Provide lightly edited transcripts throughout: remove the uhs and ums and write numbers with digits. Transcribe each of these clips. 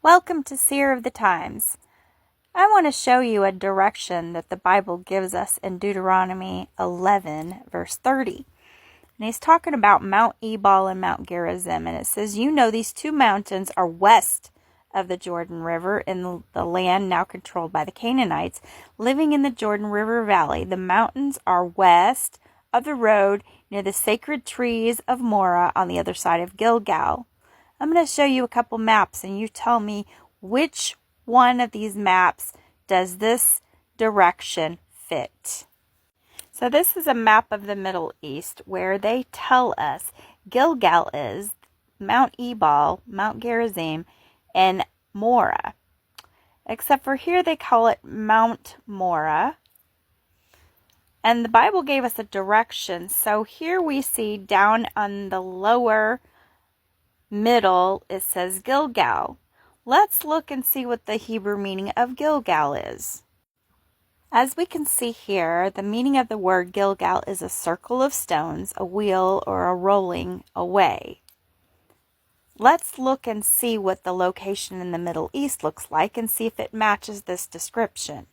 Welcome to Seer of the Times. I want to show you a direction that the Bible gives us in Deuteronomy 11, verse 30. And he's talking about Mount Ebal and Mount Gerizim. And it says, you know these two mountains are west of the Jordan River in the land now controlled by the Canaanites, living in the Jordan River Valley. The mountains are west of the road near the sacred trees of Moreh on the other side of Gilgal. I'm going to show you a couple maps and you tell me which one of these maps does this direction fit. So this is a map of the Middle East where they tell us Gilgal is Mount Ebal, Mount Gerizim, and Moreh. Except for here they call it Mount Moreh. And the Bible gave us a direction. So here we see down on the lower middle, it says Gilgal. Let's look and see what the Hebrew meaning of Gilgal is. As we can see here, the meaning of the word Gilgal is a circle of stones, a wheel, or a rolling away. Let's look and see what the location in the Middle East looks like and see if it matches this description.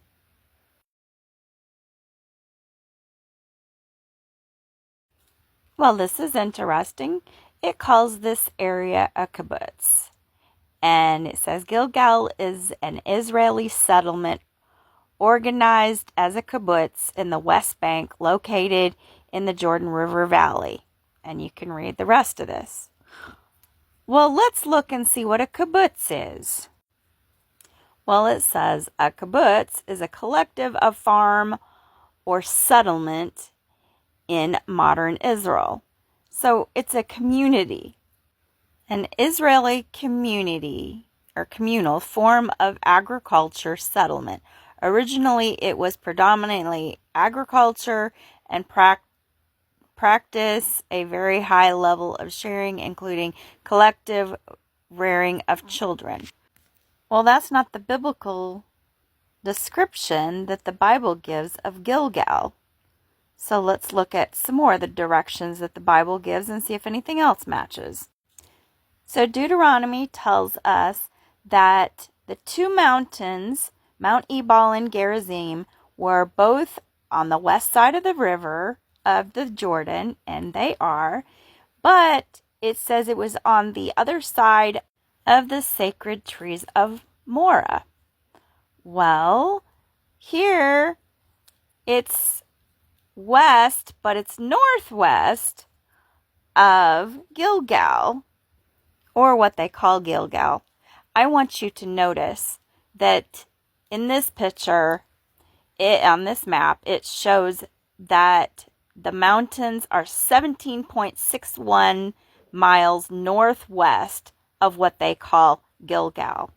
Well, this is interesting. It calls this area a kibbutz. And it says Gilgal is an Israeli settlement organized as a kibbutz in the West Bank located in the Jordan River Valley. And you can read the rest of this. Well, let's look and see what a kibbutz is. Well, it says a kibbutz is a collective of farm or settlement in modern Israel. So it's a community. An Israeli community or communal form of agriculture settlement. Originally, it was predominantly agriculture and practice a very high level of sharing, including collective rearing of children. Well, that's not the biblical description that the Bible gives of Gilgal. So let's look at some more of the directions that the Bible gives and see if anything else matches. So Deuteronomy tells us that the two mountains, Mount Ebal and Gerizim, were both on the west side of the river of the Jordan, and they are, but it says it was on the other side of the sacred trees of Moreh. Well, here it's west, but it's northwest of Gilgal, or what they call Gilgal. I want you to notice that in this picture, on this map, it shows that the mountains are 17.61 miles northwest of what they call Gilgal.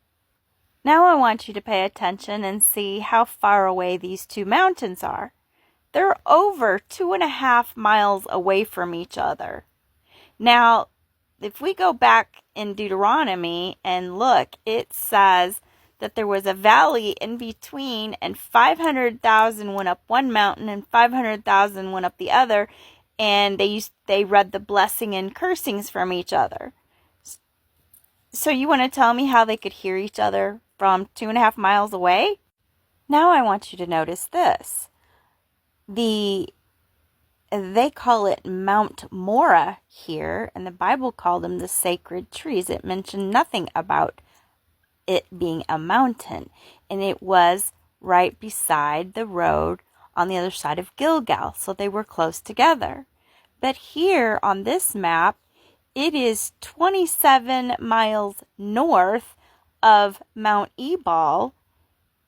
Now I want you to pay attention and see how far away these two mountains are. They're over 2.5 miles away from each other. Now, if we go back in Deuteronomy and look, it says that there was a valley in between and 500,000 went up one mountain and 500,000 went up the other, and they read the blessing and cursings from each other. So you want to tell me how they could hear each other from 2.5 miles away? Now I want you to notice this. They call it Mount Moreh here, and the Bible called them the sacred trees. It mentioned nothing about it being a mountain, and it was right beside the road on the other side of Gilgal, so they were close together. But here on this map, it is 27 miles north of Mount Ebal,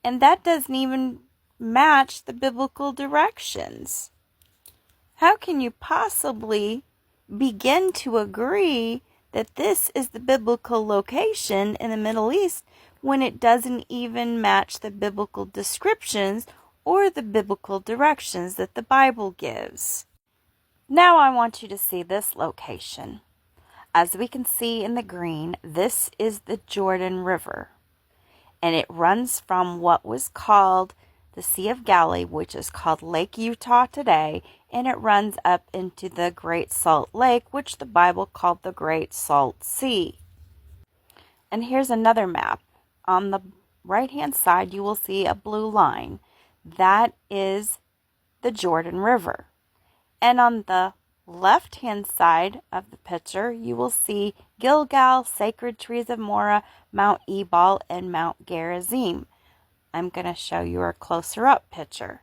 and that doesn't even match the biblical directions. How can you possibly begin to agree that this is the biblical location in the Middle East when it doesn't even match the biblical descriptions or the biblical directions that the Bible gives? Now I want you to see this location. As we can see in the green, this is the Jordan River, and it runs from what was called the Sea of Galilee, which is called Lake Utah today, and it runs up into the Great Salt Lake, which the Bible called the Great Salt Sea. And here's another map. on the right-hand side, you will see a blue line. That is the Jordan River. And on the left-hand side of the picture, you will see Gilgal, sacred trees of Moreh, Mount Ebal, and Mount Gerizim. I'm going to show you a closer up picture.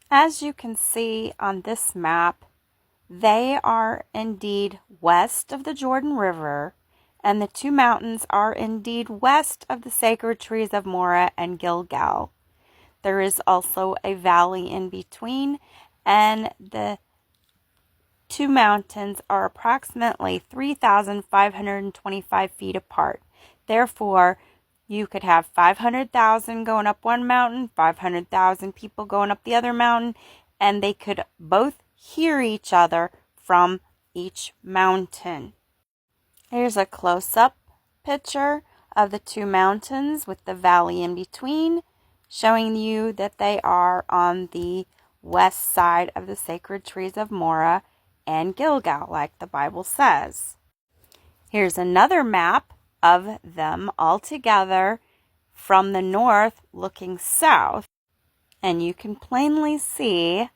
As you can see on this map, they are indeed west of the Jordan River, and the two mountains are indeed west of the sacred trees of Moreh and Gilgal. There is also a valley in between, and the two mountains are approximately 3,525 feet apart. Therefore, you could have 500,000 going up one mountain, 500,000 people going up the other mountain, and they could both hear each other from each mountain. Here's a close-up picture of the two mountains with the valley in between, showing you that they are on the west side of the sacred trees of Moreh and Gilgal, like the Bible says. Here's another map of them all together from the north looking south, and you can plainly see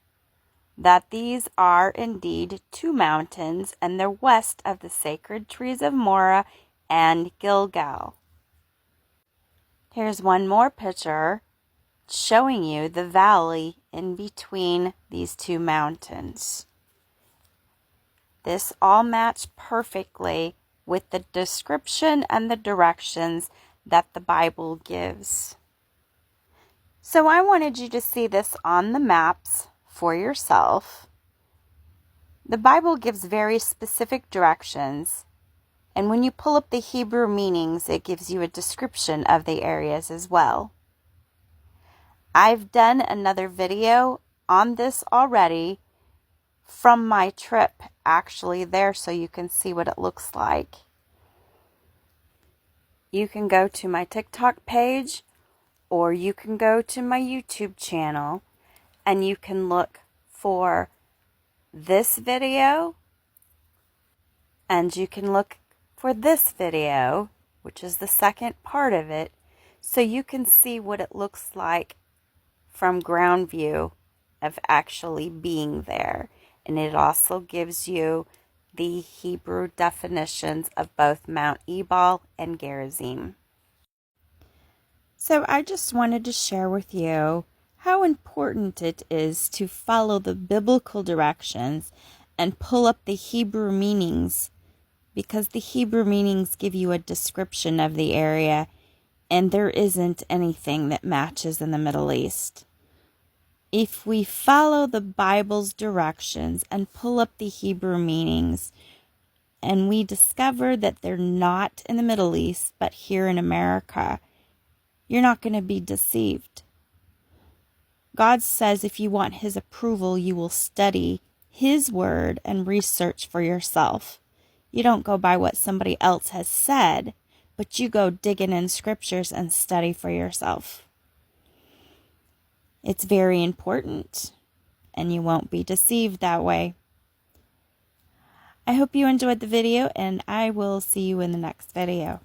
that these are indeed two mountains, and they're west of the sacred trees of Moreh and Gilgal. Here's one more picture showing you the valley in between these two mountains. This all matched perfectly with the description and the directions that the Bible gives. So I wanted you to see this on the maps for yourself. The Bible gives very specific directions, and when you pull up the Hebrew meanings, it gives you a description of the areas as well. I've done another video on this already from my trip actually there, so you can see what it looks like. You can go to my TikTok page, or you can go to my YouTube channel, and you can look for this video, and you can look for this video, which is the second part of it, so you can see what it looks like from ground view of actually being there. And it also gives you the Hebrew definitions of both Mount Ebal and Gerizim. So I just wanted to share with you how important it is to follow the biblical directions and pull up the Hebrew meanings, because the Hebrew meanings give you a description of the area, and there isn't anything that matches in the Middle East. If we follow the Bible's directions and pull up the Hebrew meanings, and we discover that they're not in the Middle East, but here in America, you're not going to be deceived. God says if you want His approval, you will study His word and research for yourself. You don't go by what somebody else has said, but you go digging in scriptures and study for yourself. It's very important, and you won't be deceived that way. I hope you enjoyed the video, and I will see you in the next video.